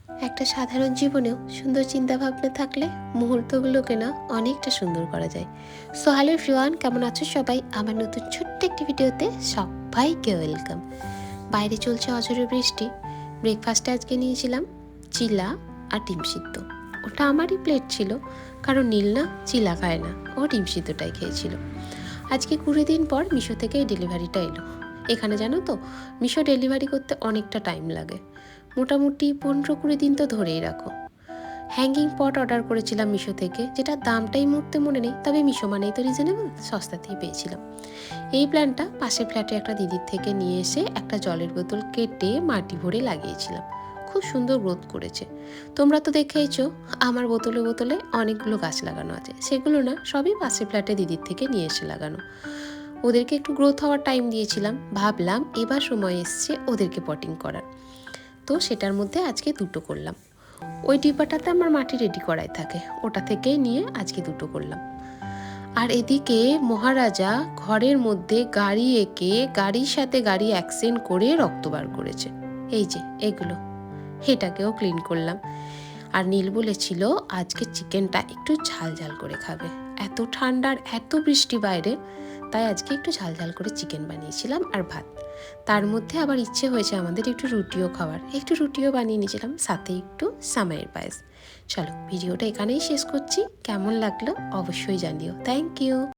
একটা সাধারণ জীবনেও সুন্দর চিন্তাভাবনা থাকলে মুহূর্তগুলোকে না অনেকটা সুন্দর করা যায়। সো হ্যালো এভরিওয়ান, কেমন আছো সবাই? আমার নতুন ছোট্ট একটি ভিডিওতে সবাইকে ওয়েলকাম। বাইরে চলছে অঝোরে বৃষ্টি। ব্রেকফাস্টে আজকে নিয়েছিলাম চিলা আর ডিম সিদ্ধ। ওটা আমারই প্লেট ছিল, কারণ নীল না চিলা খায় না, ও ডিম সিদ্ধটাই খেয়েছিল। আজকে 20 দিন পর মিশো থেকে এই ডেলিভারিটা এলো। এখানে জানো তো, মিশো ডেলিভারি করতে অনেকটা টাইম লাগে, মোটামুটি 15-20 দিন তো ধরেই রাখো। হ্যাঙ্গিং পট অর্ডার করেছিলাম মিশো থেকে, যেটা দামটাই মুহূর্তে মনে নেই, তবে মিশো মানেই তো রিজনেবল, সস্তাতেই পেয়েছিলাম। এই প্ল্যানটা পাশের ফ্ল্যাটে একটা দিদির থেকে নিয়ে এসে একটা জলের বোতল কেটে মাটি ভরে লাগিয়েছিলাম। খুব সুন্দর গ্রোথ করেছে। তোমরা তো দেখেইছো আমার বোতলে বোতলে অনেকগুলো গাছ লাগানো আছে, সেগুলো না সবই পাশের ফ্ল্যাটে দিদির থেকে নিয়ে এসে লাগানো। ওদেরকে একটু গ্রোথ হওয়ার টাইম দিয়েছিলাম, ভাবলাম এবার সময় এসছে ওদেরকে পটিং করার। তো সেটার মধ্যে আজকে 2টো করলাম। ওই ডিব্বাটাতে আমার মাটি রেডি করাই থাকে, ওটা থেকেই নিয়ে আজকে 2টো করলাম। আর এদিকে মহারাজা ঘরের মধ্যে গাড়ি এঁকে গাড়ির সাথে গাড়ি অ্যাক্সিডেন্ট করে রক্ত বার করেছে। এই যে এগুলো, এটাকেও ক্লিন করলাম। আর নীল বলেছিল আজকে চিকেনটা একটু ঝাল ঝাল করে খাবে। এত ঠান্ডার এত বৃষ্টি বাইরে, তাই আজকে একটু ঝাল ঝাল করে চিকেন বানিয়েছিলাম আর ভাত। তার মধ্যে আবার ইচ্ছে হয়েছে আমাদের একটু রুটিও খাওয়ার, একটু রুটিও বানিয়ে নিয়েছিলাম, সাথে একটু সামাইয়ের পায়েস। চলো ভিডিওটা এখানেই শেষ করছি। কেমন লাগলো অবশ্যই জানিও। Thank you.